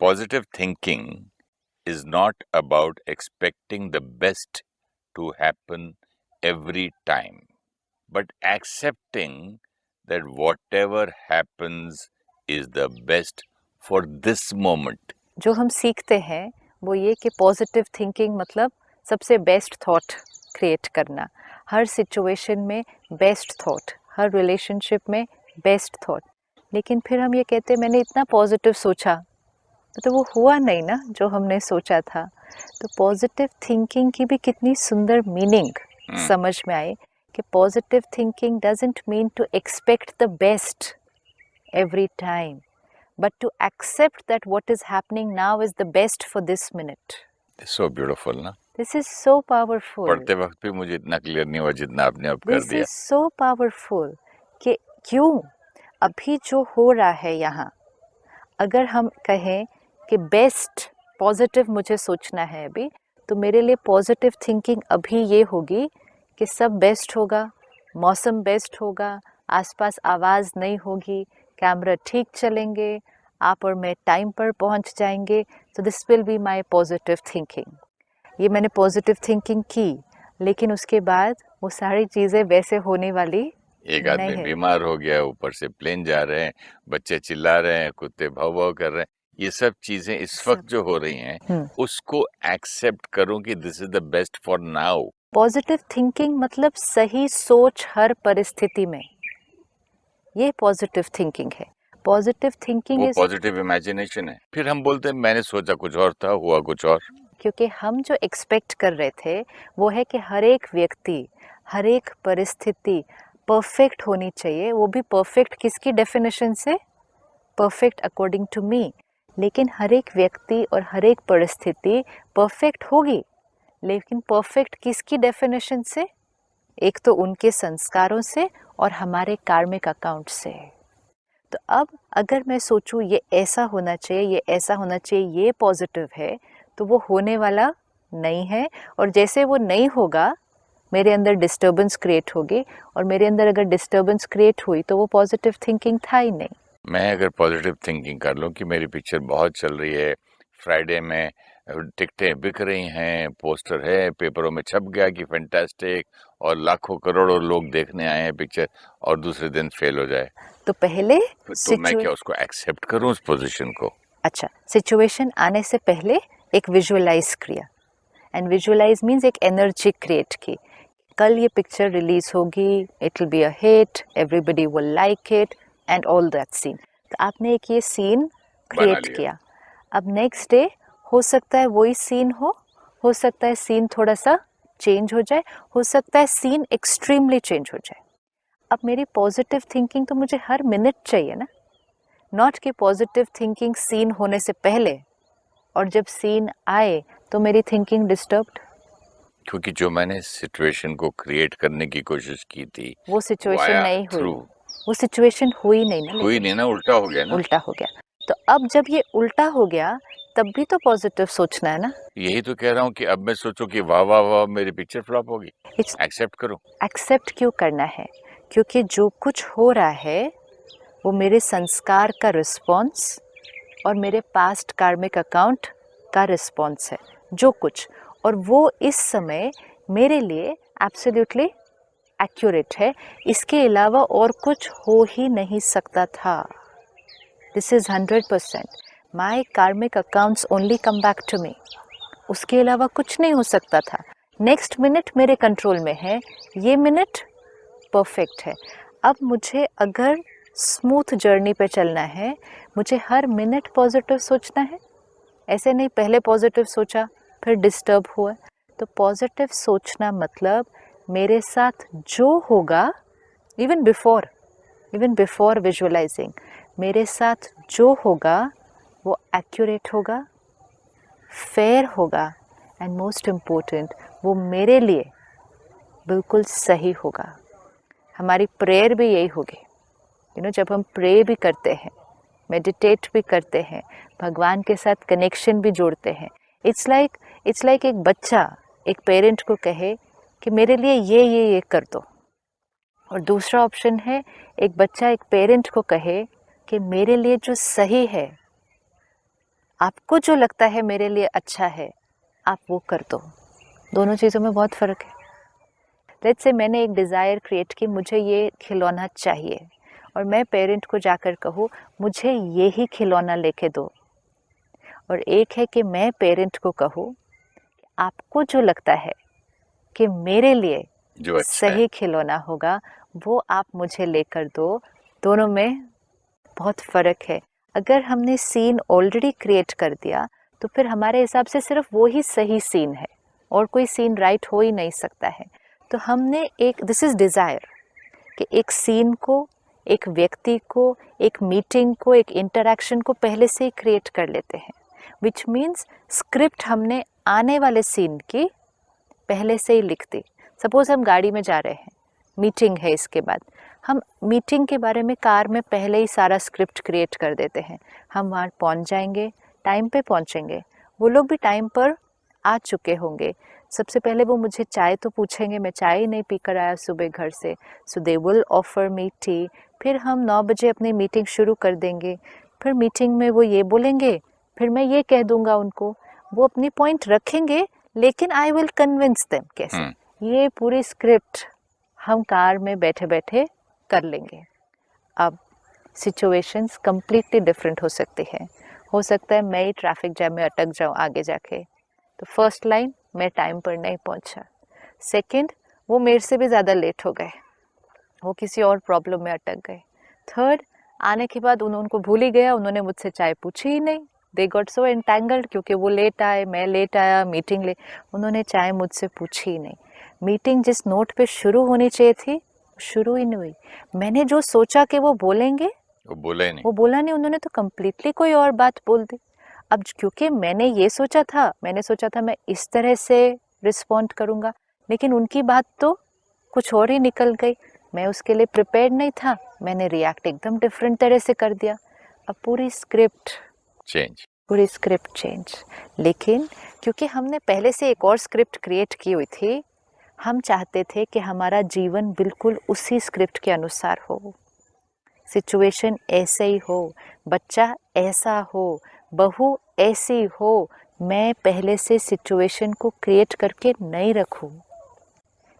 positive thinking is not about expecting the best to happen every time, but accepting that whatever happens is the best for this moment. जो हम सीखते हैं वो ये कि positive thinking मतलब सबसे बेस्ट थॉट क्रिएट करना, हर सिचुएशन में बेस्ट थॉट, हर रिलेशनशिप में बेस्ट थॉट। लेकिन फिर हम ये कहते हैं मैंने इतना पॉजिटिव सोचा, तो वो हुआ नहीं ना जो हमने सोचा था। तो पॉजिटिव थिंकिंग की भी कितनी सुंदर मीनिंग समझ में आई कि positive thinking doesn't mean to expect the best every time, but to accept that what is happening now is the best for this minute. It's so beautiful, ना? This is so powerful. पढ़ते वक्त भी मुझे इतना clear नहीं हुआ जितना आपने अब कर दिया। This is so powerful कि क्यों अभी जो हो रहा है यहाँ, अगर हम कहें कि बेस्ट पॉजिटिव मुझे सोचना है अभी, तो मेरे लिए पॉजिटिव थिंकिंग अभी ये होगी कि सब बेस्ट होगा, मौसम बेस्ट होगा, आसपास आवाज़ नहीं होगी, कैमरा ठीक चलेंगे, आप और मैं टाइम पर पहुंच जाएंगे। तो this will be my positive thinking. ये मैंने पॉजिटिव थिंकिंग की, लेकिन उसके बाद वो सारी चीज़ें वैसे होने वाली एक आदमी बीमार हो गया, ऊपर से प्लेन जा रहे हैं, बच्चे चिल्ला रहे हैं, कुत्ते भाव भाव कर रहे हैं, ये सब चीजें इस वक्त जो हो रही हैं उसको एक्सेप्ट करो कि this is the best for now. Positive thinking मतलब सही सोच हर परिस्थिति में, ये पॉजिटिव थिंकिंग है। Positive thinking is positive imagination है। फिर हम बोलते हैं मैंने सोचा कुछ और था, हुआ कुछ और। क्योंकि हम जो एक्सपेक्ट कर रहे थे वो है कि हर एक व्यक्ति, हर एक परिस्थिति परफेक्ट होनी चाहिए। वो भी परफेक्ट किसकी डेफिनेशन से? Perfect according to me. लेकिन हर एक व्यक्ति और हर एक परिस्थिति परफेक्ट होगी, लेकिन परफेक्ट किसकी डेफिनेशन से? एक तो उनके संस्कारों से और हमारे कार्मिक अकाउंट से। तो अब अगर मैं सोचूं ये ऐसा होना चाहिए, ये ऐसा होना चाहिए, ये पॉजिटिव है, तो वो होने वाला नहीं है। और जैसे वो नहीं होगा, मेरे अंदर डिस्टर्बेंस क्रिएट होगी, और मेरे अंदर अगर डिस्टर्बेंस क्रिएट हुई तो वो पॉजिटिव थिंकिंग था ही नहीं। मैं अगर पॉजिटिव थिंकिंग कर लूँ कि मेरी पिक्चर बहुत चल रही है, फ्राइडे में टिकटें बिक रही हैं, पोस्टर है, पेपरों में छप गया कि फैंटास्टिक, और लाखों करोड़ों लोग देखने आए हैं पिक्चर, और दूसरे दिन फेल हो जाए, तो पहले तो मैं क्या उसको एक्सेप्ट करूं उस पोजीशन को? अच्छा, सिचुएशन आने से पहले एक विजुअलाइज किया, एंड विजुअलाइज मीन्स एक एनर्जी क्रिएट की। कल ये पिक्चर रिलीज होगी, it will be a hit, everybody will like it and all that scene. तो आपने एक ये सीन क्रिएट किया। अब नेक्स्ट डे हो सकता है वही सीन हो सकता है सीन थोड़ा सा चेंज हो जाए, हो सकता है सीन एक्सट्रीमली चेंज हो जाए। अब मेरी पॉजिटिव थिंकिंग तो मुझे हर मिनट चाहिए ना, नॉट कि पॉजिटिव थिंकिंग सीन होने से पहले और जब सीन आए तो मेरी थिंकिंग डिस्टर्ब्ड। क्योंकि जो मैंने सिचुएशन को क्रिएट करने की कोशिश की थी वो सिचुएशन नहीं हुई, वो सिचुएशन हुई नहीं ना, हुई नहीं ना, उल्टा हो गया ना। उल्टा हो गया। तो अब जब ये उल्टा हो गया तब भी तो पॉजिटिव सोचना है ना। यही तो कह रहा हूँ कि अब मैं सोचूं कि वाह वाह वाह मेरी पिक्चर फ्लॉप होगी, एक्सेप्ट करो। एक्सेप्ट क्यों करना है? क्योंकि जो कुछ हो रहा है वो मेरे संस्कार का रिस्पॉन्स और मेरे पास्ट कार्मिक अकाउंट का रिस्पॉन्स है, जो कुछ, और वो इस समय मेरे लिए एब्सोल्युटली एक्यूरेट है। इसके अलावा और कुछ हो ही नहीं सकता था। This is 100%। My karmic accounts only come back to me. उसके अलावा कुछ नहीं हो सकता था। नेक्स्ट मिनट मेरे कंट्रोल में है, ये मिनट परफेक्ट है। अब मुझे अगर स्मूथ जर्नी पे चलना है, मुझे हर मिनट पॉजिटिव सोचना है। ऐसे नहीं पहले पॉजिटिव सोचा फिर डिस्टर्ब हुआ। तो पॉजिटिव सोचना मतलब मेरे साथ जो होगा, इवन बिफोर विजुअलाइजिंग, मेरे साथ जो होगा वो एक्यूरेट होगा, फेयर होगा, एंड मोस्ट इम्पोर्टेंट वो मेरे लिए बिल्कुल सही होगा। हमारी प्रेयर भी यही होगी। जब हम प्रे भी करते हैं, मेडिटेट भी करते हैं, भगवान के साथ कनेक्शन भी जोड़ते हैं, इट्स लाइक एक बच्चा एक पेरेंट को कहे कि मेरे लिए ये कर दो। और दूसरा ऑप्शन है, एक बच्चा एक पेरेंट को कहे कि मेरे लिए जो सही है आपको जो लगता है मेरे लिए अच्छा है आप वो कर दो। दोनों चीज़ों में बहुत फ़र्क है। लेट्स से मैंने एक डिज़ायर क्रिएट की, मुझे ये खिलौना चाहिए, और मैं पेरेंट को जाकर कहूँ मुझे ये ही खिलौना लेके दो। और एक है कि मैं पेरेंट को कहूँ आपको जो लगता है कि मेरे लिए जो अच्छा है। सही खिलौना होगा वो आप मुझे लेकर दो। दोनों में बहुत फ़र्क है। अगर हमने सीन ऑलरेडी क्रिएट कर दिया तो फिर हमारे हिसाब से सिर्फ वो ही सही सीन है और कोई सीन राइट हो ही नहीं सकता है। तो हमने एक, दिस इज़ डिज़ायर, कि एक सीन को, एक व्यक्ति को, एक मीटिंग को, एक इंटरेक्शन को पहले से ही क्रिएट कर लेते हैं, विच मीन्स स्क्रिप्ट हमने आने वाले सीन की पहले से ही लिख दी। सपोज हम गाड़ी में जा रहे हैं, मीटिंग है, इसके बाद हम मीटिंग के बारे में कार में पहले ही सारा स्क्रिप्ट क्रिएट कर देते हैं। हम वहाँ पहुँच जाएंगे, टाइम पे पहुँचेंगे, वो लोग भी टाइम पर आ चुके होंगे। सबसे पहले वो मुझे चाय तो पूछेंगे, मैं चाय ही नहीं पी कर आया सुबह घर से, so they will offer me tea. फिर हम 9 बजे अपनी मीटिंग शुरू कर देंगे। फिर मीटिंग में वो ये बोलेंगे, फिर मैं ये कह दूंगा उनको, वो अपनी पॉइंट रखेंगे, लेकिन आई विल कन्विंस देम। कैसे? ये पूरी स्क्रिप्ट हम कार में बैठे बैठे कर लेंगे। अब सिचुएशंस कम्प्लीटली डिफरेंट हो सकती है। हो सकता है मैं ही ट्रैफिक जैम में अटक जाऊँ आगे जाके, तो फर्स्ट लाइन मैं टाइम पर नहीं पहुंचा। सेकंड, वो मेरे से भी ज़्यादा लेट हो गए, वो किसी और प्रॉब्लम में अटक गए। थर्ड, आने के बाद उनको भूल ही गया, उन्होंने मुझसे चाय पूछी ही नहीं। दे गॉट सो एंटैंगल्ड, क्योंकि वो लेट आए, मैं लेट आया, मीटिंग ले, उन्होंने चाय मुझसे पूछी ही नहीं। मीटिंग जिस नोट पे शुरू होनी चाहिए थी शुरू ही नहीं हुई। मैंने जो सोचा कि वो बोलेंगे वो बोला ही नहीं। वो बोला नहीं, उन्होंने तो कम्प्लीटली कोई और बात बोल दी। अब क्योंकि मैंने ये सोचा था, मैं इस तरह से रिस्पॉन्ड करूँगा, लेकिन उनकी बात तो कुछ और ही निकल गई। मैं उसके लिए प्रिपेयर्ड नहीं था, मैंने रिएक्ट एकदम डिफरेंट तरह से कर दिया। अब पूरी स्क्रिप्ट चेंज। लेकिन क्योंकि हमने पहले से एक और स्क्रिप्ट क्रिएट की हुई थी, हम चाहते थे कि हमारा जीवन बिल्कुल उसी स्क्रिप्ट के अनुसार हो, सिचुएशन ऐसे ही हो, बच्चा ऐसा हो, बहू ऐसी हो। मैं पहले से सिचुएशन को क्रिएट करके नहीं रखूं,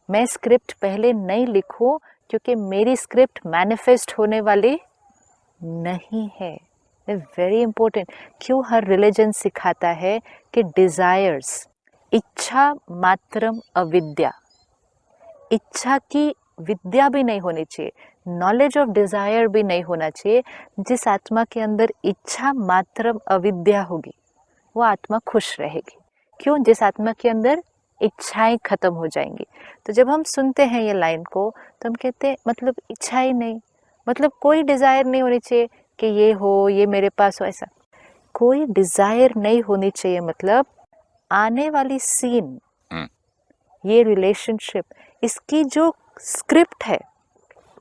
मैं स्क्रिप्ट पहले नहीं लिखूं, क्योंकि मेरी स्क्रिप्ट मैनिफेस्ट होने वाली नहीं है। Very important. क्यों हर रिलीजन सिखाता है कि डिजायर्स, इच्छा मात्रम अविद्या, इच्छा की विद्या भी नहीं होनी चाहिए, नॉलेज ऑफ डिजायर भी नहीं होना चाहिए। जिस आत्मा के अंदर इच्छा मात्रम अविद्या होगी वो आत्मा खुश रहेगी। क्यों? जिस आत्मा के अंदर इच्छाएं खत्म हो जाएंगी। तो जब हम सुनते हैं ये लाइन को तो हम कहते हैं मतलब इच्छा ही नहीं, मतलब कोई डिजायर नहीं होनी चाहिए कि ये हो, ये मेरे पास हो, ऐसा कोई डिजायर नहीं होनी चाहिए। मतलब आने वाली सीन, ये रिलेशनशिप, इसकी जो स्क्रिप्ट है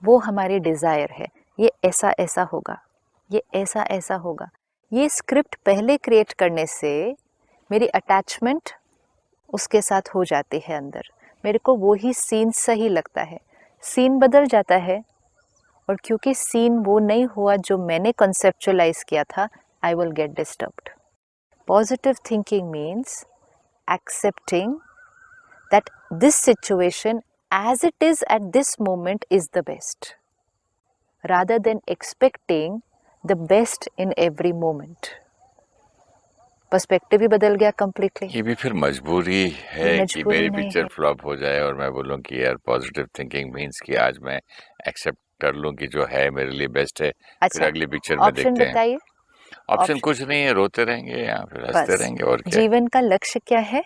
वो हमारी डिजायर है। ये ऐसा ऐसा होगा, ये ऐसा ऐसा होगा। ये स्क्रिप्ट पहले क्रिएट करने से मेरी अटैचमेंट उसके साथ हो जाती है अंदर, मेरे को वो ही सीन सही लगता है। सीन बदल जाता है, और क्योंकि सीन वो नहीं हुआ जो मैंने कंसेप्चुअलाइज किया था, I will get disturbed. Positive thinking means accepting that this situation as it is at this moment is the best, rather than expecting the best in every moment. Perspective ही बदल गया completely। ये भी फिर मजबूरी है कि मेरी नहीं पिक्चर है। फ्लॉप हो जाए और मैं बोलूँ कि यार पॉजिटिव थिंकिंग मीन्स कि आज मैं एक्सेप्ट कर लूँ कि जो है मेरे लिए बेस्ट है। फिर अगली पिक्चर में ऑप्शन देखते हैं। बताइए। ऑप्शन कुछ नहीं है, रोते रहेंगे या फिर हंसते बस रहेंगे, और क्या। जीवन का लक्ष्य क्या है?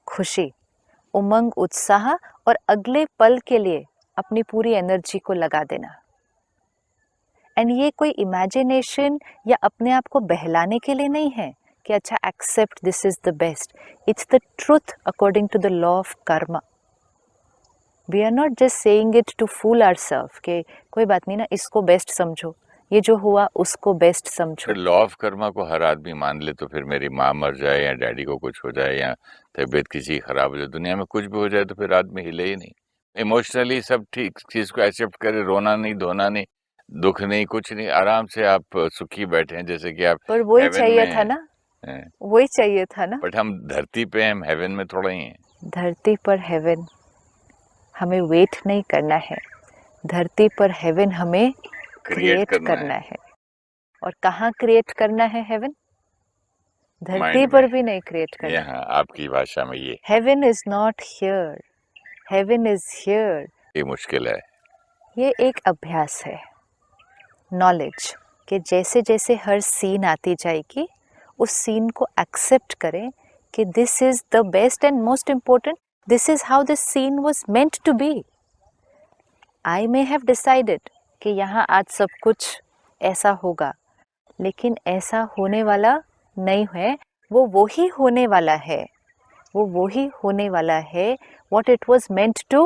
खुशी, उमंग, उत्साह, और अगले पल के लिए अपनी पूरी एनर्जी को लगा देना। एंड ये कोई इमेजिनेशन या अपने आप को बहलाने के लिए नहीं है कि अच्छा accept this is the best. It's the truth according to the law of karma. We are not just saying it to fool ourself कि कोई बात नहीं ना, इसको बेस्ट समझो, ये जो हुआ उसको बेस्ट समझो। फिर लॉ ऑफ कर्मा को हर आदमी मान ले तो फिर मेरी माँ मर जाए या डैडी को कुछ हो जाए या तबीयत किसी खराब हो जाए, दुनिया में कुछ भी हो जाए तो फिर आदमी हिले ही नहीं। इमोशनली सब ठीक चीज को एक्सेप्ट करे, रोना नहीं, धोना नहीं, दुख नहीं, कुछ नहीं, आराम से आप सुखी बैठे हैं, जैसे कि आप पर वही हेवन चाहिए में था हैं। ना, हैं। वही चाहिए था ना। बट हम धरती पे, हम हेवन में थोड़ा ही हैं। धरती पर हेवन हमें वेट नहीं करना है, धरती पर हेवन हमें क्रिएट करना है। और कहाँ क्रिएट करना है हेवन? धरती माइंड पर में। भी नहीं क्रिएट करना। यहाँ आपकी भाषा में ये heaven is not here, heaven is here. मुश्किल है। ये एक अभ्यास है, नॉलेज, कि जैसे जैसे हर सीन आती जाएगी उस सीन को एक्सेप्ट करें कि this is the best and most important, this is how this scene was meant to be. I may have decided कि यहाँ आज सब कुछ ऐसा होगा, लेकिन ऐसा होने वाला नहीं है, वो ही होने वाला है, वो ही होने वाला है what it was meant to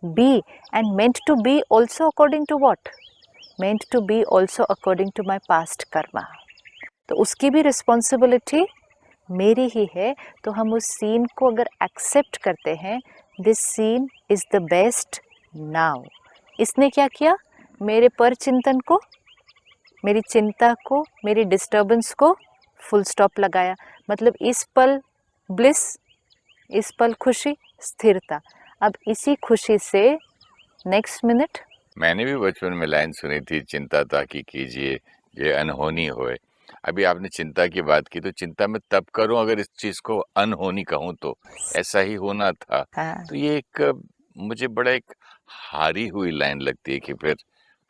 be, and meant to be also according to what? Meant to be also according to my past karma. तो उसकी भी रिस्पॉन्सिबिलिटी मेरी ही है। तो हम उस सीन को अगर एक्सेप्ट करते हैं, this scene is the best now. इसने क्या किया? मेरे पर चिंतन को, मेरी चिंता को, मेरी डिस्टर्बेंस को फुल स्टॉप लगाया। मतलब इस पल ब्लिस, इस पल खुशी, स्थिरता। अब इसी खुशी से नेक्स्ट मिनट। मैंने भी बचपन में लाइन सुनी थी, चिंता ताकि कीजिए ये अनहोनी होए। अभी आपने चिंता की बात की, तो चिंता मैं तब करूं अगर इस चीज को अनहोनी कहूं, तो ऐसा ही होना था। हाँ। तो ये एक मुझे बड़ा एक हारी हुई लाइन लगती है कि फिर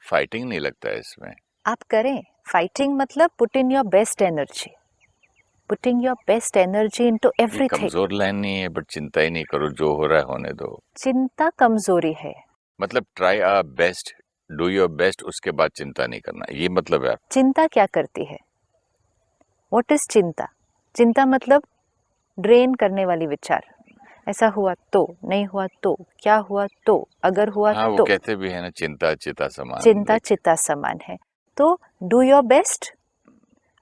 फाइटिंग नहीं लगता है इसमें। आप करें फाइटिंग, मतलब put in your best energy, putting your best energy into ये एवरीथिंग। कमजोर लाइन नहीं है, बट चिंता ही नहीं करो, जो हो रहा है होने दो। चिंता कमजोरी है। मतलब try our best, do your best, उसके बाद चिंता नहीं करना, ये मतलब है। चिंता क्या करती है? व्हाट इज चिंता? चिंता मतलब ड्रेन करने वाली विचार। ऐसा हुआ तो, नहीं हुआ तो, क्या हुआ तो, अगर हुआ हाँ, वो तो। कहते भी है ना, चिंता चिता समान। चिंता चिता समान है। तो डू योर बेस्ट।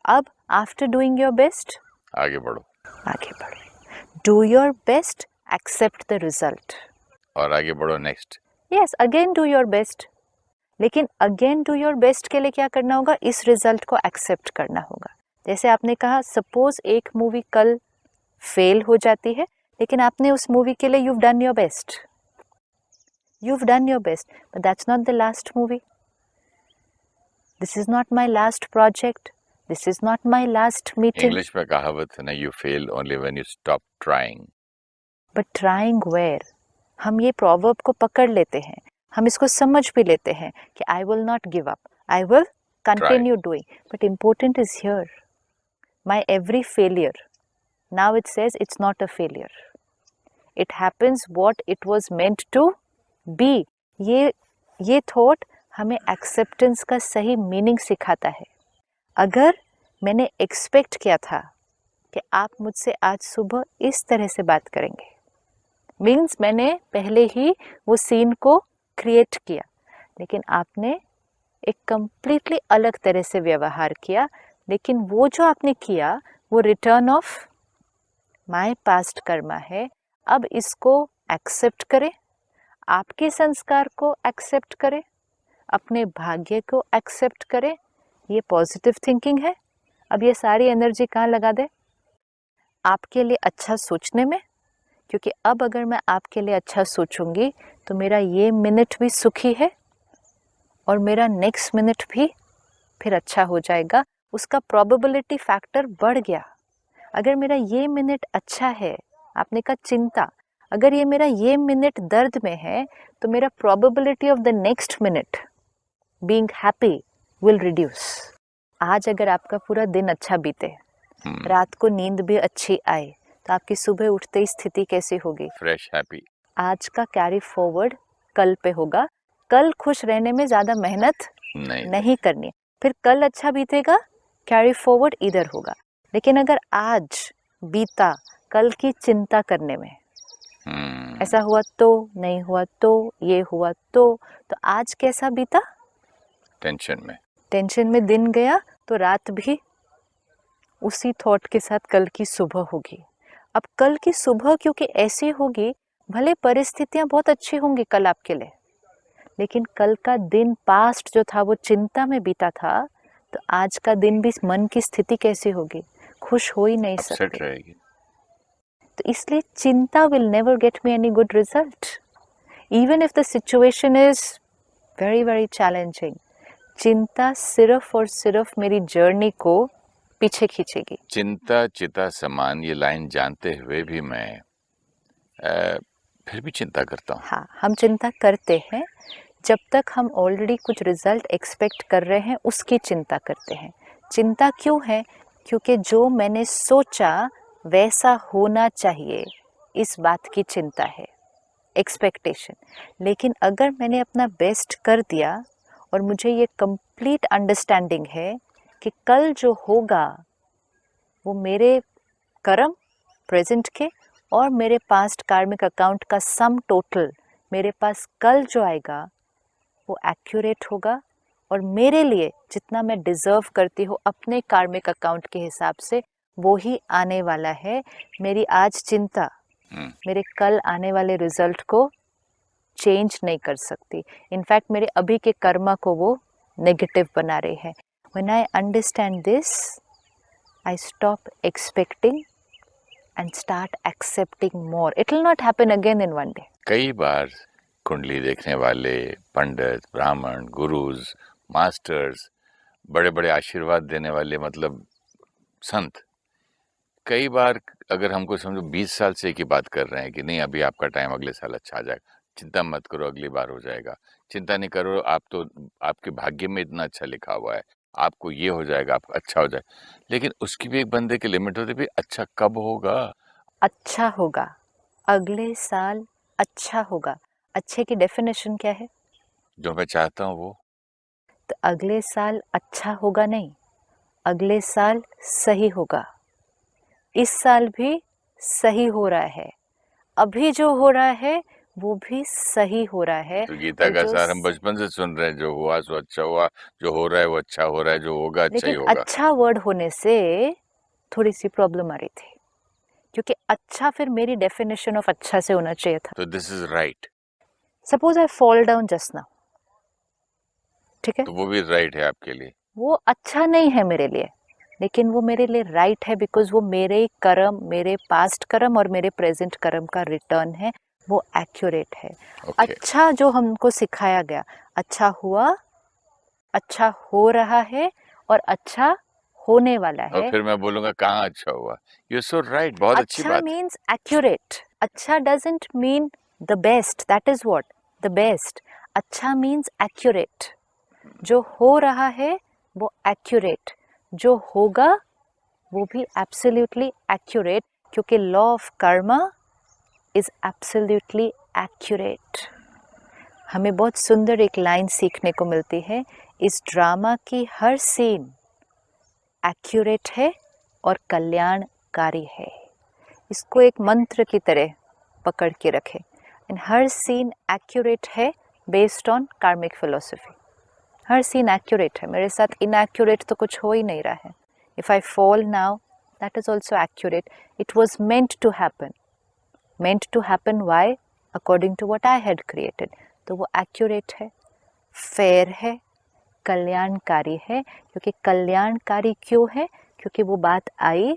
अब आफ्टर डूइंग योर बेस्ट आगे बढ़ो, आगे बढ़ो। Do your best, accept the result. और आगे बढ़ो next. Yes, again do your best. लेकिन अगेन डू योर बेस्ट के लिए क्या करना होगा? इस रिजल्ट को एक्सेप्ट करना होगा। जैसे आपने कहा, सपोज एक मूवी कल फेल हो जाती है, लेकिन आपने उस मूवी के लिए you've done your best, you've done your best, but that's not the last movie, this is not my last project, this is not my last meeting. English में कहावत है ना, you fail only when you stop trying. But trying where? हम ये proverb को पकड़ लेते हैं, हम इसको समझ भी लेते हैं कि I will not give up, I will continue doing, but important is here, my every failure, now it says it's not a failure, it happens what it was meant to be. ये thought हमें acceptance का सही meaning सिखाता है। अगर मैंने expect किया था कि आप मुझसे आज सुबह इस तरह से बात करेंगे, मीन्स मैंने पहले ही वो सीन को क्रिएट किया, लेकिन आपने एक कंप्लीटली अलग तरह से व्यवहार किया। लेकिन वो जो आपने किया वो return of my past Karma है। अब इसको एक्सेप्ट करें, आपके संस्कार को एक्सेप्ट करें, अपने भाग्य को एक्सेप्ट करें। ये पॉजिटिव थिंकिंग है। अब ये सारी एनर्जी कहाँ लगा दे? आपके लिए अच्छा सोचने में, क्योंकि अब अगर मैं आपके लिए अच्छा सोचूंगी तो मेरा ये मिनट भी सुखी है और मेरा नेक्स्ट मिनट भी फिर अच्छा हो जाएगा। उसका प्रोबेबिलिटी फैक्टर बढ़ गया। अगर मेरा ये मिनट अच्छा है, आपने कहा चिंता, अगर ये मेरा ये मिनट दर्द में है तो मेरा probability of the next minute being happy will reduce. आज अगर आपका पूरा दिन अच्छा बीते, रात को नींद भी अच्छी आए, तो आपकी सुबह उठते ही स्थिति कैसी होगी? Fresh, happy. आज का कैरी फॉरवर्ड कल पे होगा। कल खुश रहने में ज़्यादा मेहनत नहीं करनी। फिर कल अच्छा बीतेगा, कैरी फॉरवर्ड इधर होगा। लेकिन अगर आज बीता कल की चिंता करने में, ऐसा हुआ तो, नहीं हुआ तो, ये हुआ तो आज कैसा बीता? टेंशन में दिन गया, तो रात भी उसी थॉट के साथ कल की सुबह होगी। अब कल की सुबह क्योंकि ऐसी होगी, भले परिस्थितियां बहुत अच्छी होंगी कल आपके लिए, लेकिन कल का दिन पास्ट जो था वो चिंता में बीता था, तो आज का दिन भी मन की स्थिति कैसी होगी? खुश हो ही नहीं अपसेट सकती। रहेगी। तो इसलिए चिंता will never get me any good result, even if the situation is very very challenging. चिंता सिर्फ और सिर्फ मेरी जर्नी को पीछे खींचेगी। चिंता चिता समान, ये लाइन जानते हुए भी मैं फिर भी चिंता करता हूँ। हाँ, हम चिंता करते हैं जब तक हम ऑलरेडी कुछ रिजल्ट एक्सपेक्ट कर रहे हैं, उसकी चिंता करते हैं। चिंता क्यों है? क्योंकि जो मैंने सोचा वैसा होना चाहिए, इस बात की चिंता है, एक्सपेक्टेशन। लेकिन अगर मैंने अपना बेस्ट कर दिया और मुझे ये कंप्लीट अंडरस्टैंडिंग है कि कल जो होगा वो मेरे कर्म प्रेजेंट के और मेरे पास्ट कार्मिक अकाउंट का सम टोटल, मेरे पास कल जो आएगा वो एक्यूरेट होगा और मेरे लिए जितना मैं डिज़र्व करती हूँ अपने कार्मिक अकाउंट के हिसाब से, वो ही आने वाला है। मेरी आज चिंता मेरे कल आने वाले रिजल्ट को चेंज नहीं कर सकती। इनफैक्ट मेरे अभी के कर्मा को वो नेगेटिव बना रहे हैं। When I understand this, I stop expecting and start accepting more. It will not happen again in one day. कई बार कुंडली देखने वाले पंडित, ब्राह्मण, गुरुज, मास्टर्स, बड़े बड़े आशीर्वाद देने वाले, मतलब संत, कई बार अगर हमको समझो 20 साल से एक ही बात कर रहे हैं कि नहीं अभी आपका टाइम अगले साल अच्छा आ जाएगा, चिंता मत करो अगली बार हो जाएगा, चिंता नहीं करो आप तो आपके भाग्य में इतना अच्छा लिखा हुआ है, आपको ये हो जाएगा, आप अच्छा हो जाए। लेकिन उसकी भी एक बंदे की लिमिट होती है, भी अच्छा कब होगा? अच्छा होगा, अगले साल अच्छा होगा। अच्छे की डेफिनेशन क्या है? जो मैं चाहता हूँ वो। तो अगले साल अच्छा होगा नहीं, अगले साल सही होगा। इस साल भी सही हो रहा है, अभी जो हो रहा है वो भी सही हो रहा है। तो गीता और का जो सार हम बचपन से सुन रहे हैं, जो हुआ सो अच्छा हुआ, जो हो रहा है वो अच्छा हो रहा है, जो होगा अच्छा ही लेकिन होगा। अच्छा वर्ड होने से थोड़ी सी प्रॉब्लम आ रही थी, क्योंकि अच्छा फिर मेरी डेफिनेशन ऑफ अच्छा से होना चाहिए था। तो this is right, suppose I fall down just now, ठीक है, तो वो भी राइट है आपके लिए। वो अच्छा नहीं है मेरे लिए, लेकिन वो मेरे लिए राइट है, बिकॉज वो मेरे कर्म, मेरे पास्ट कर्म और मेरे प्रेजेंट कर्म का रिटर्न है, वो एक्यूरेट है। Okay. अच्छा जो हमको सिखाया गया, अच्छा हुआ, अच्छा हो रहा है और अच्छा होने वाला और है। फिर मैं बोलूंगा कहाँ अच्छा हुआ। यू सो राइट, बहुत अच्छी अच्छा बात है। Means accurate. अच्छा doesn't mean the best, that is what the best. अच्छा मीन्स एक्यूरेट। जो हो रहा है वो एक्यूरेट, जो होगा वो भी एब्सोल्युटली एक्यूरेट, क्योंकि law of Karma is absolutely accurate. हमें बहुत सुंदर एक लाइन सीखने को मिलती है, इस ड्रामा की हर सीन एक्यूरेट है और कल्याणकारी है। इसको एक मंत्र की तरह पकड़ के रखें। एंड हर सीन एक्यूरेट है बेस्ड ऑन कार्मिक फिलोसफी। हर सीन एक्यूरेट है, मेरे साथ इनएक्यूरेट तो कुछ हो ही नहीं रहा है। If I fall now, that is also accurate. It was meant to happen. Meant to happen why? According to what I had created. तो वो एक्यूरेट है, फेयर है, कल्याणकारी है। क्योंकि कल्याणकारी क्यों है? क्योंकि वो बात आई,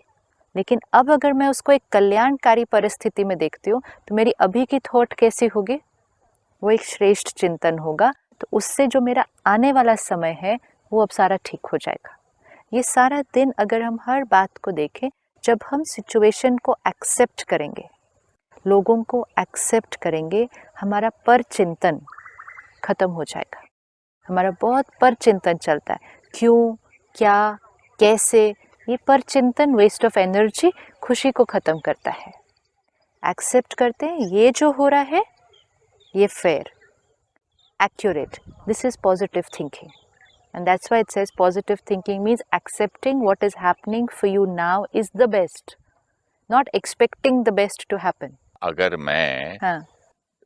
लेकिन अब अगर मैं उसको एक कल्याणकारी परिस्थिति में देखती हूँ तो मेरी अभी की थॉट कैसी होगी? वो एक श्रेष्ठ चिंतन होगा। तो उससे जो मेरा आने वाला समय है वो अब सारा ठीक हो जाएगा। ये सारा दिन अगर हम हर बात को देखें, जब हम सिचुएशन को एक्सेप्ट करेंगे, लोगों को एक्सेप्ट करेंगे, हमारा पर चिंतन खत्म हो जाएगा। हमारा बहुत पर चिंतन चलता है, क्यों, क्या, कैसे। ये पर चिंतन वेस्ट ऑफ एनर्जी, खुशी को ख़त्म करता है। एक्सेप्ट करते हैं ये जो हो रहा है ये fair, accurate. This is positive thinking. And that's why it says positive thinking means accepting what is happening for you now is the best, not expecting the best to happen. अगर मैं हाँ,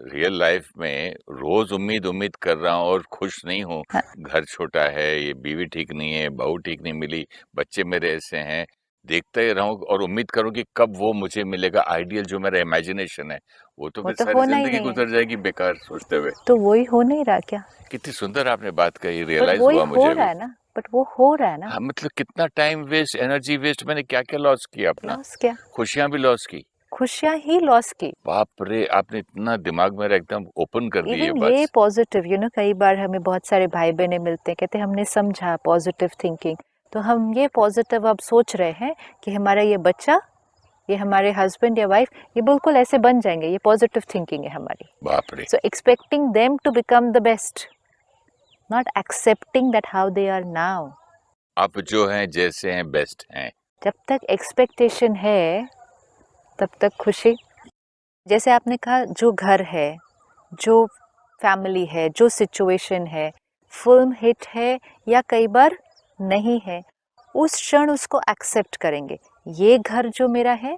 रियल लाइफ में रोज उम्मीद कर रहा हूँ और खुश नहीं हूँ, हाँ। घर छोटा है, ये बीवी ठीक नहीं है, बहू ठीक नहीं मिली, बच्चे मेरे ऐसे हैं, देखते ही रहूं और उम्मीद करूं कि कब वो मुझे मिलेगा आइडियल, जो मेरा इमेजिनेशन है, वो तो वो फिर तो सारी होना ही जिंदगी नहीं है। गुजर जाएगी बेकार सोचते हुए। तो वही हो नहीं रहा क्या? कितनी सुंदर आपने बात कही, पर रियलाइज वही हुआ हो मुझे रहा भी। है ना, बट वो हो रहा है ना। हाँ, मतलब कितना टाइम वेस्ट, एनर्जी वेस्ट, मैंने क्या क्या लॉस किया अपना, लॉस क्या, खुशियां भी लॉस की। खुशियां ही लॉस की। बाप रे, आपने इतना दिमाग मेरा एकदम ओपन कर दी ये इवन बात। ये पॉजिटिव, कई बार हमें बहुत सारे भाई बहनें मिलते हैं, कहते हैं हमने समझा पॉजिटिव थिंकिंग, तो हम ये पॉजिटिव अब सोच रहे हैं कि हमारा ये बच्चा, ये हमारे हस्बैंड या वाइफ, ये बिल्कुल ऐसे बन जाएंगे, ये पॉजिटिव थिंकिंग है हमारी। बाप रे। So expecting them to become the best, not accepting that how they are now. आप जो हैं जैसे हैं बेस्ट हैं। जब तक एक्सपेक्टेशन है तब तक खुशी। जैसे आपने कहा, जो घर है, जो फैमिली है, जो सिचुएशन है, फिल्म हिट है या कई बार नहीं है, उस क्षण उसको एक्सेप्ट करेंगे। ये घर जो मेरा है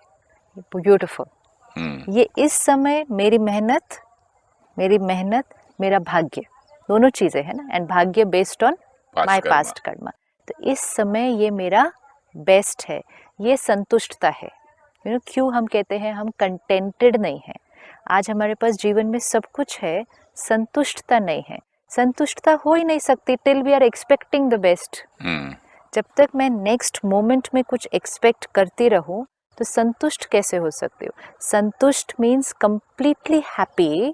ब्यूटीफुल, ये इस समय मेरी मेहनत, मेरा भाग्य, दोनों चीज़ें है ना, एंड भाग्य based on my past Karma. तो इस समय ये मेरा बेस्ट है, ये संतुष्टता है। क्यों हम कहते हैं हम कंटेंटेड नहीं हैं। आज हमारे पास जीवन में सब कुछ है, संतुष्टता नहीं है। संतुष्टता हो ही नहीं सकती till we are expecting the best. जब तक मैं नेक्स्ट मोमेंट में कुछ एक्सपेक्ट करती रहूं तो संतुष्ट कैसे हो सकती हूँ। संतुष्ट means completely happy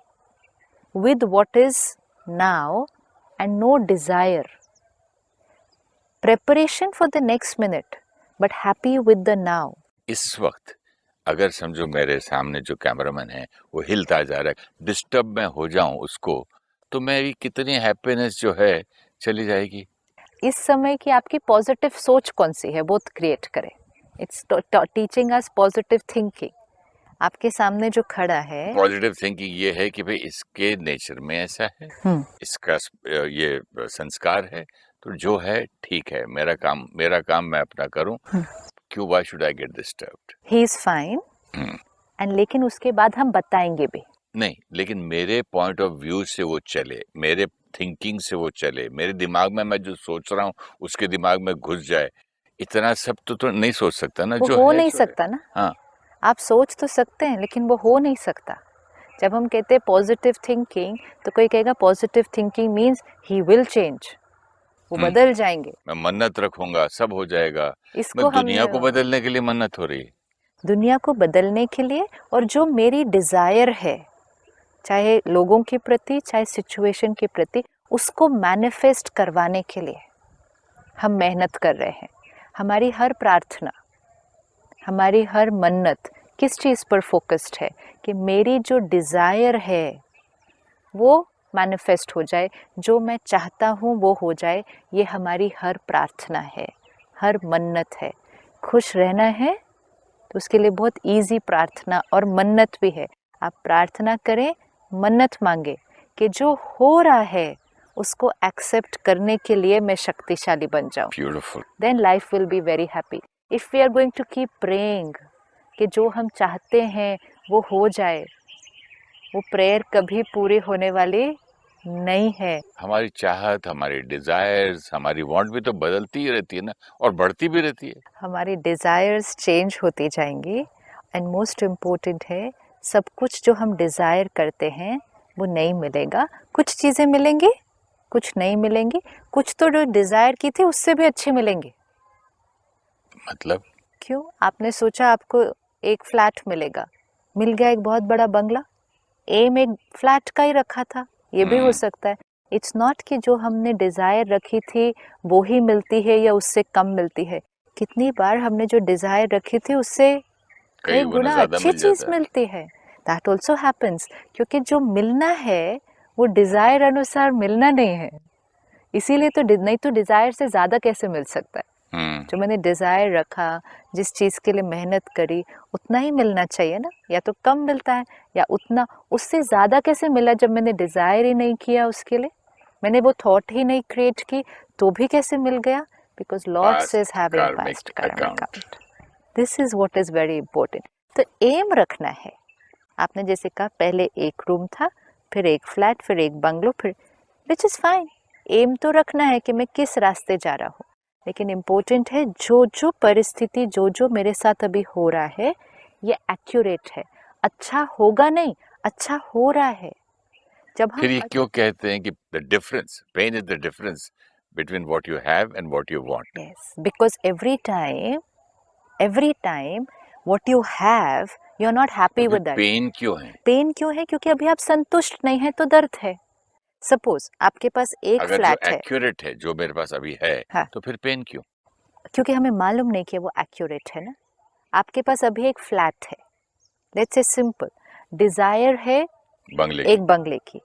with what is now and no desire. Preparation for the next minute, but happy with the now. इस वक्त अगर समझो मेरे सामने जो कैमरामैन है वो हिलता जा रहा है, डिस्टर्ब मैं हो जाऊं उसको, तो मेरी कितनी हैप्पीनेस जो है चली जाएगी। इस समय की आपकी पॉजिटिव सोच कौन सी है, वो क्रिएट करें। It's teaching us positive thinking. आपके सामने जो खड़ा है, पॉजिटिव थिंकिंग ये है कि भाई इसके नेचर में ऐसा है, इसका ये संस्कार है, तो जो है ठीक है, मेरा काम मैं अपना करूं, क्यों, why should I get disturbed. He is fine, and लेकिन उसके बाद हम बताएंगे भी नहीं, लेकिन मेरे पॉइंट ऑफ व्यू से वो चले, मेरे थिंकिंग से वो चले, मेरे दिमाग में मैं जो सोच रहा हूँ उसके दिमाग में घुस जाए, इतना सब तो नहीं सोच सकता ना। वो जो हो है नहीं जो सकता है। ना। हाँ, आप सोच तो सकते हैं लेकिन वो हो नहीं सकता। जब हम कहते हैं पॉजिटिव थिंकिंग, तो कोई कहेगा positive thinking means he will change, वो बदल जाएंगे। मैं मन्नत रखूंगा सब हो जाएगा। इसको मैं हम दुनिया को बदलने के लिए मन्नत हो रही है। दुनिया को बदलने के लिए, और जो मेरी डिज़ायर है, चाहे लोगों के प्रति चाहे सिचुएशन के प्रति, उसको मैनिफेस्ट करवाने के लिए हम मेहनत कर रहे हैं। हमारी हर प्रार्थना, हमारी हर मन्नत किस चीज़ पर फोकस्ड है कि मेरी जो डिज़ायर है वो मैनिफेस्ट हो जाए, जो मैं चाहता हूँ वो हो जाए। ये हमारी हर प्रार्थना है, हर मन्नत है। खुश रहना है तो उसके लिए बहुत इजी प्रार्थना और मन्नत भी है। आप प्रार्थना करें, मन्नत मांगे कि जो हो रहा है उसको एक्सेप्ट करने के लिए मैं शक्तिशाली बन जाऊं। Beautiful. Then life will be very happy. If we are going to keep praying कि जो हम चाहते हैं वो हो जाए, वो प्रेयर कभी पूरी होने वाली नहीं है। हमारी चाहत, हमारी डिजायर्स, हमारी वांट भी तो बदलती ही रहती है ना, और बढ़ती भी रहती है। हमारी डिज़ायर्स चेंज होती जाएंगी, एंड मोस्ट इम्पोर्टेंट है, सब कुछ जो हम डिज़ायर करते हैं वो नहीं मिलेगा। कुछ चीज़ें मिलेंगी, कुछ नहीं मिलेंगी, कुछ तो जो डिज़ायर की थी उससे भी अच्छी मिलेंगी। मतलब क्यों? आपने सोचा आपको एक फ्लैट मिलेगा, मिल गया एक बहुत बड़ा बंगला। एम एक फ्लैट का ही रखा था, ये भी हो सकता है। इट्स नॉट कि जो हमने डिज़ायर रखी थी वो ही मिलती है या उससे कम मिलती है। कितनी बार हमने जो डिज़ायर रखी थी उससे कई गुना अच्छी चीज़ मिलती है। दैट ऑल्सो हैपन्स, क्योंकि जो मिलना है वो डिज़ायर अनुसार मिलना नहीं है। इसीलिए तो नहीं तो डिज़ायर से ज़्यादा कैसे मिल सकता है। जो मैंने डिज़ायर रखा, जिस चीज़ के लिए मेहनत करी, उतना ही मिलना चाहिए ना। या तो कम मिलता है या उतना, उससे ज़्यादा कैसे मिला जब मैंने डिज़ायर ही नहीं किया उसके लिए, मैंने वो थॉट ही नहीं क्रिएट की, तो भी कैसे मिल गया? Because Lord says having past karmic account. This is what is very important. तो एम रखना है। आपने जैसे कहा पहले एक रूम था, फिर एक फ्लैट, फिर एक बंगलो, फिर विच इज़ फाइन। एम तो रखना है कि मैं किस रास्ते जा रहा हूँ, लेकिन इम्पोर्टेंट है जो जो परिस्थिति, जो जो मेरे साथ अभी हो रहा है ये एक्यूरेट है। अच्छा होगा नहीं, अच्छा हो रहा है। जब हम फिर ये क्यों कहते हैं कि the difference, pain is the difference between what you have and what you want. Yes, because every time what you have, you're not happy with that. Pain क्यों है? पेन क्यों है? क्योंकि अभी आप संतुष्ट नहीं है तो दर्द है. सपोज आपके पास एक अगर फ्लैट जो है, एक्यूरेट है, जो मेरे पास अभी है, हाँ. तो फिर पेन क्यों? क्योंकि हमें मालूम नहीं कि वो एक्यूरेट है ना. आपके पास अभी एक फ्लैट है, लेट्स से सिंपल, डिजायर है बंगले एक बंगले की.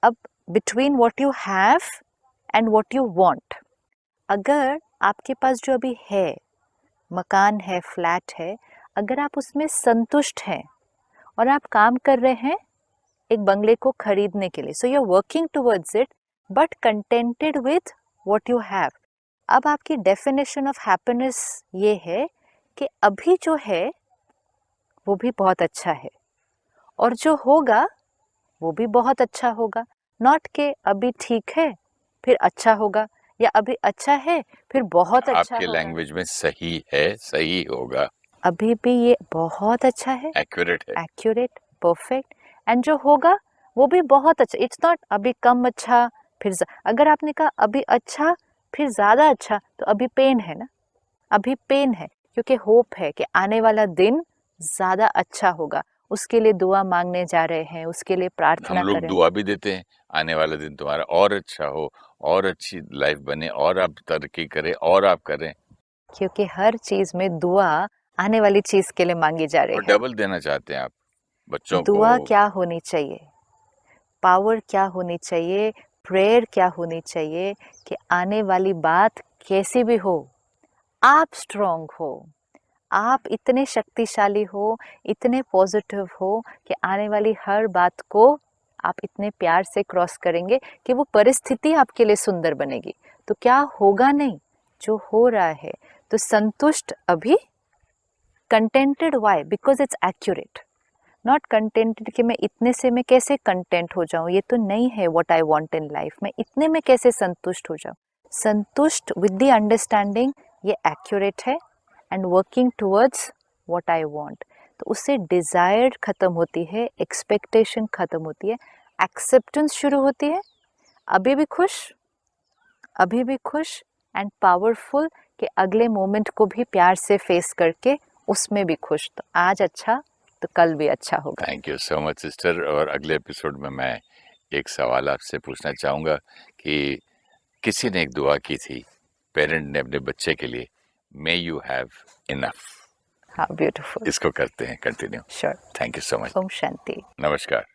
अब between what you have and what you want, अगर आपके पास जो अभी है, मकान है, फ्लैट है, अगर आप उसमें संतुष्ट हैं और आप काम कर रहे हैं एक बंगले को खरीदने के लिए, so you are working towards it but contented with what you have. अब आपकी डेफिनेशन ऑफ हैप्पीनेस ये है कि अभी जो है वो भी बहुत अच्छा है और जो होगा वो भी बहुत अच्छा होगा. नॉट के अभी ठीक है फिर अच्छा होगा, या अभी अच्छा है फिर बहुत अच्छा आपके होगा. लैंग्वेज में सही है, सही होगा, अभी भी ये बहुत अच्छा है, एक्यूरेट है. एक्यूरेट, परफेक्ट, एंड जो होगा वो भी बहुत अच्छा. इट्स नॉट अभी कम अच्छा फिर अगर आपने कहा अभी अच्छा फिर ज्यादा अच्छा, तो अभी पेन है ना. अभी पेन है क्योंकि होप है कि आने वाला दिन ज्यादा अच्छा होगा. उसके लिए दुआ मांगने जा रहे हैं, उसके लिए प्रार्थना हम लोग करें. दुआ भी देते हैं, आने वाला दिन तुम्हारा और अच्छा हो, और अच्छी लाइफ बने, और आप तरक्की करें, और आप करें. क्योंकि हर चीज में दुआ आने वाली चीज के लिए मांगी जा रही और है. डबल देना चाहते हैं आप बच्चों दुआ को. क्या होनी चाहिए, पावर क्या होनी चाहिए, प्रेयर क्या होनी चाहिए कि आने वाली बात कैसी भी हो, आप स्ट्रॉन्ग हो, आप इतने शक्तिशाली हो, इतने पॉजिटिव हो कि आने वाली हर बात को आप इतने प्यार से क्रॉस करेंगे कि वो परिस्थिति आपके लिए सुंदर बनेगी. तो क्या होगा नहीं, जो हो रहा है, तो संतुष्ट अभी, contented why, because it's accurate. Not contented कि मैं इतने से मैं कैसे कंटेंट हो जाऊं, ये तो नहीं है what I want in life. मैं इतने में कैसे संतुष्ट हो जाऊं. संतुष्ट विद द अंडरस्टैंडिंग ये एक्यूरेट है and working towards what I want. तो उससे डिजायर खत्म होती है, एक्सपेक्टेशन खत्म होती है, एक्सेप्टेंस शुरू होती है. अभी भी खुश एंड पावरफुल कि अगले मोमेंट को भी प्यार से फेस करके उसमें भी खुश. तो आज अच्छा तो कल भी अच्छा होगा. Thank you so much sister. और अगले एपिसोड में मैं एक सवाल आपसे पूछना चाहूँगा कि किसी ने एक दुआ की थी, पेरेंट ने अपने बच्चे के लिए, मे यू हैव इनफ. हाँ, ब्यूटीफुल. इसको करते हैं continue. Sure. Thank you so much. Om Shanti. नमस्कार.